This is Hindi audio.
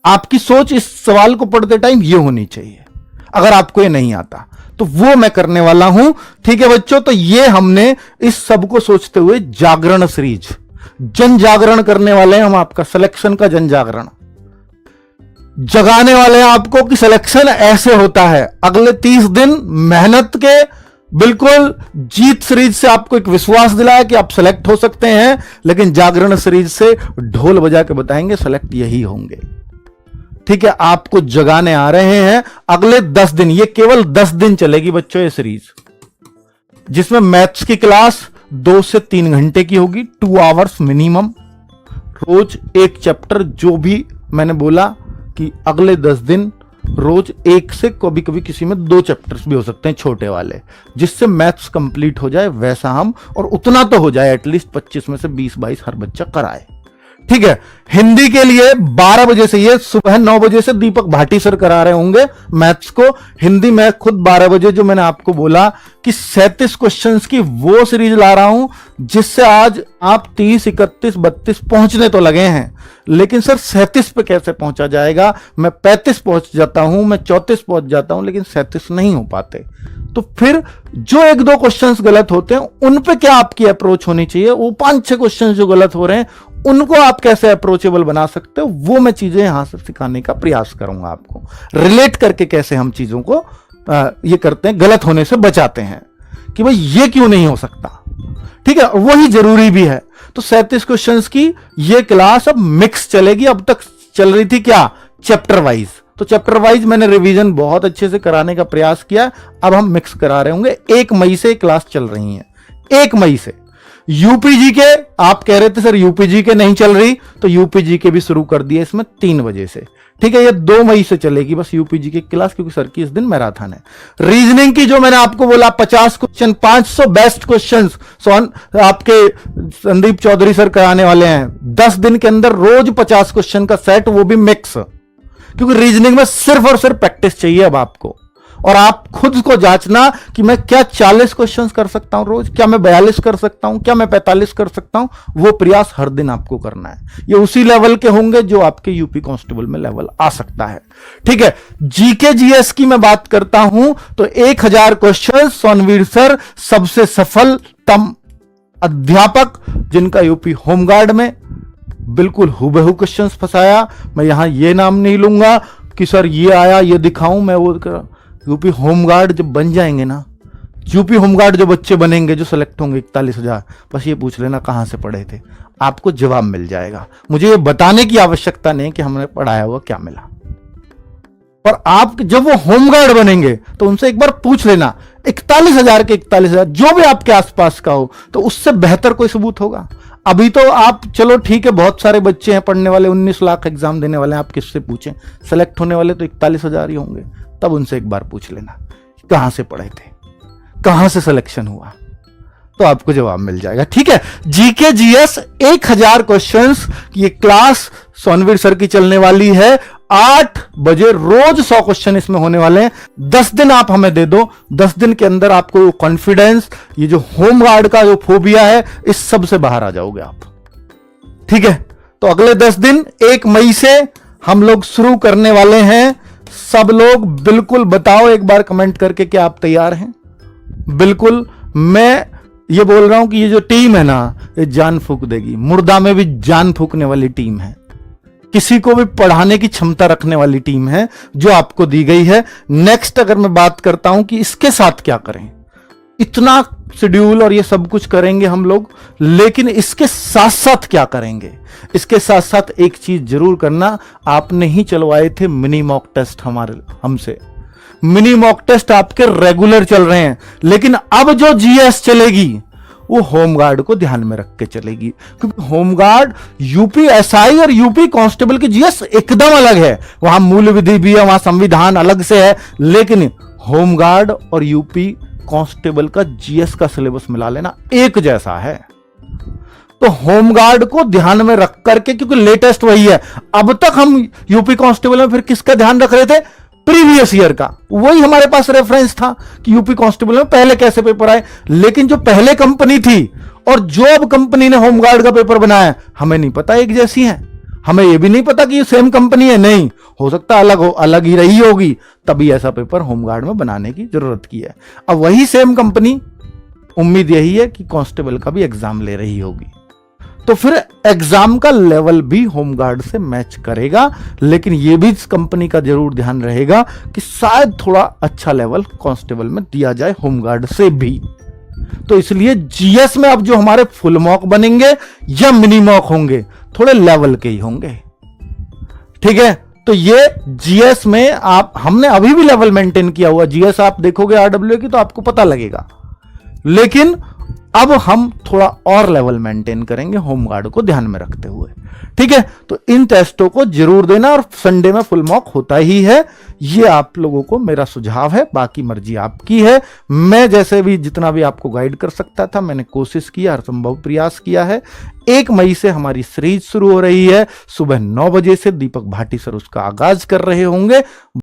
आपकी सोच इस सवाल को पढ़ते टाइम ये होनी चाहिए, अगर आपको ये नहीं आता तो वो मैं करने वाला हूं। ठीक है बच्चों, तो ये हमने इस सब को सोचते हुए जागरण सीरीज, जन जागरण करने वाले हैं हम, आपका सिलेक्शन का जन जागरण जगाने वाले हैं आपको कि सिलेक्शन ऐसे होता है। अगले 30 दिन मेहनत के बिल्कुल जीत सीरीज से आपको एक विश्वास दिलाया कि आप सेलेक्ट हो सकते हैं, लेकिन जागरण सीरीज से ढोल बजा के बताएंगे सेलेक्ट यही होंगे। ठीक है, आपको जगाने आ रहे हैं अगले 10 दिन, ये केवल 10 दिन चलेगी बच्चों ये सीरीज, जिसमें मैथ्स की क्लास 2 से 3 घंटे की होगी, 2 आवर्स मिनिमम, रोज एक चैप्टर। जो भी मैंने बोला कि अगले 10 दिन रोज एक से कभी कभी किसी में 2 चैप्टर्स भी हो सकते हैं छोटे वाले, जिससे मैथ्स कंप्लीट हो जाए वैसा हम, और उतना तो हो जाए एटलीस्ट 25 में से 20-22 हर बच्चा कराए। ठीक है, हिंदी के लिए 12 बजे से, ये सुबह 9 बजे से दीपक भाटी सर करा रहे होंगे मैथ्स को, हिंदी में खुद 12 बजे, जो मैंने आपको बोला कि 37 क्वेश्चंस की वो सीरीज ला रहा हूं, जिससे आज आप 30, 31, 32 पहुंचने तो लगे हैं, लेकिन सर 37 पे कैसे पहुंचा जाएगा? मैं 35 पहुंच जाता हूं, मैं 34 पहुंच जाता हूं, लेकिन 37 नहीं हो पाते। तो फिर जो 1-2 क्वेश्चंस गलत होते हैं उन पे क्या आपकी अप्रोच होनी चाहिए, वो 5-6 क्वेश्चंस जो गलत हो रहे हैं उनको आप कैसे अप्रोचेबल बना सकते हो, वो मैं चीजें यहां से सिखाने का प्रयास करूंगा आपको, रिलेट करके कैसे हम चीजों को ये करते हैं, गलत होने से बचाते हैं कि भाई ये क्यों नहीं हो सकता। ठीक है, वही जरूरी भी है। तो 37 क्वेश्चंस की ये क्लास अब मिक्स चलेगी। अब तक चल रही थी क्या, चैप्टर वाइज, तो चैप्टर वाइज मैंने रिवीजन बहुत अच्छे से कराने का प्रयास किया, अब हम मिक्स करा रहे होंगे। 1 मई से क्लास चल रही है, 1 मई से। यूपीजी के आप कह रहे थे सर यूपीजी के नहीं चल रही, तो यूपीजी के भी शुरू कर दिए इसमें 3 बजे से। ठीक है, ये 2 मई से चलेगी बस यूपीजी की क्लास, क्योंकि सर की इस दिन मैराथन है। रीजनिंग की जो मैंने आपको बोला 50 क्वेश्चन, 500 बेस्ट क्वेश्चन आपके संदीप चौधरी सर कराने वाले हैं 10 दिन के अंदर, रोज 50 क्वेश्चन का सेट, वो भी मिक्स, क्योंकि रीजनिंग में सिर्फ और सिर्फ प्रैक्टिस चाहिए अब आपको। और आप खुद को जांचना कि मैं क्या 40 क्वेश्चंस कर सकता हूं रोज, क्या मैं 42 कर सकता हूं, क्या मैं 45 कर सकता हूं, वो प्रयास हर दिन आपको करना है। ये उसी लेवल के होंगे जो आपके यूपी कांस्टेबल में लेवल आ सकता है। ठीक है, जीके जीएस की मैं बात करता हूं तो 1000 क्वेश्चन, सोनवीर सर सबसे सफलतम अध्यापक, जिनका यूपी होमगार्ड में बिल्कुल हुबहू क्वेश्चन फंसाया। मैं यहां ये नाम नहीं लूंगा कि सर ये आया ये दिखाऊं, मैं वो यूपी होमगार्ड जब बन जाएंगे ना, यूपी होमगार्ड जो बच्चे बनेंगे, जो सेलेक्ट होंगे 41,000, बस ये पूछ लेना कहां से पढ़े थे, आपको जवाब मिल जाएगा। मुझे ये बताने की आवश्यकता नहीं कि हमने पढ़ाया हुआ क्या मिला। और आप जब वो होमगार्ड बनेंगे तो उनसे एक बार पूछ लेना 41,000 के 41,000 जो भी आपके आसपास का हो, तो उससे बेहतर कोई सबूत होगा? अभी तो आप चलो ठीक है, बहुत सारे बच्चे हैं पढ़ने वाले, 19 लाख एग्जाम देने वाले हैं, आप किससे पूछें? सेलेक्ट होने वाले तो 41,000 ही होंगे। तब उनसे एक बार पूछ लेना कहां से पढ़े थे, कहां से सिलेक्शन हुआ, तो आपको जवाब मिल जाएगा। ठीक है, जीके जीएस 1000 क्वेश्चंस ये क्लास सोनवीर सर की चलने वाली है। 8 बजे रोज 100 क्वेश्चन इसमें होने वाले हैं। 10 दिन आप हमें दे दो, 10 दिन के अंदर आपको कॉन्फिडेंस, ये जो होमगार्ड का जो फोबिया है, इस सब से बाहर आ जाओगे आप। ठीक है, तो अगले 10 दिन 1 मई से हम लोग शुरू करने वाले हैं। सब लोग बिल्कुल बताओ एक बार कमेंट करके कि आप तैयार हैं। बिल्कुल, मैं ये बोल रहा हूं कि ये जो टीम है ना, ये जान फूंक देगी, मुर्दा में भी जान फूंकने वाली टीम है, किसी को भी पढ़ाने की क्षमता रखने वाली टीम है जो आपको दी गई है। नेक्स्ट अगर मैं बात करता हूं कि इसके साथ क्या करें, इतना शेड्यूल और ये सब कुछ करेंगे हम लोग, लेकिन इसके साथ साथ क्या करेंगे? इसके साथ साथ एक चीज जरूर करना, आपने ही चलवाए थे मिनी मॉक टेस्ट हमसे। मिनी मॉक टेस्ट आपके रेगुलर चल रहे हैं, लेकिन अब जो जीएस चलेगी वो होमगार्ड को ध्यान में रख के चलेगी, क्योंकि होमगार्ड यूपी एसआई और यूपी कांस्टेबल की जीएस एकदम अलग है। वहां मूल विधि भी है, वहां संविधान अलग से है, लेकिन होमगार्ड और यूपी कांस्टेबल का जीएस का सिलेबस मिला लेना एक जैसा है। तो होमगार्ड को ध्यान में रख करके, क्योंकि लेटेस्ट वही है। अब तक हम यूपी कांस्टेबल में फिर किसका ध्यान रख रहे थे? प्रीवियस ईयर का, वही हमारे पास रेफरेंस था कि यूपी कांस्टेबल में पहले कैसे पेपर आए। लेकिन जो पहले कंपनी थी और जो अब कंपनी ने होमगार्ड का पेपर बनाया, हमें नहीं पता एक जैसी है। हमें यह भी नहीं पता कि ये सेम कंपनी है, नहीं हो सकता अलग हो, अलग ही रही होगी, तभी ऐसा पेपर होमगार्ड में बनाने की जरूरत की है। अब वही सेम कंपनी, उम्मीद यही है कि कांस्टेबल का भी एग्जाम ले रही होगी, तो फिर एग्जाम का लेवल भी होमगार्ड से मैच करेगा। लेकिन यह भी इस कंपनी का जरूर ध्यान रहेगा कि शायद थोड़ा अच्छा लेवल कांस्टेबल में दिया जाए होमगार्ड से भी। तो इसलिए जीएस में अब जो हमारे फुल मॉक बनेंगे या मिनी मॉक होंगे, थोड़े लेवल के ही होंगे, ठीक है। तो ये जीएस में आप, हमने अभी भी लेवल मेंटेन किया हुआ, जीएस आप देखोगे आरडब्ल्यू की तो आपको पता लगेगा, लेकिन अब हम थोड़ा और लेवल मेंटेन करेंगे होमगार्ड को ध्यान में रखते हुए, ठीक है। तो इन टेस्टों को जरूर देना, और संडे में फुल मॉक होता ही है, ये आप लोगों को मेरा सुझाव है, बाकी मर्जी आपकी है। मैं जैसे भी जितना भी आपको गाइड कर सकता था मैंने कोशिश की, हर संभव प्रयास किया है। 1 मई से हमारी सीरीज शुरू हो रही है, सुबह 9 बजे से दीपक भाटी सर उसका आगाज कर रहे होंगे।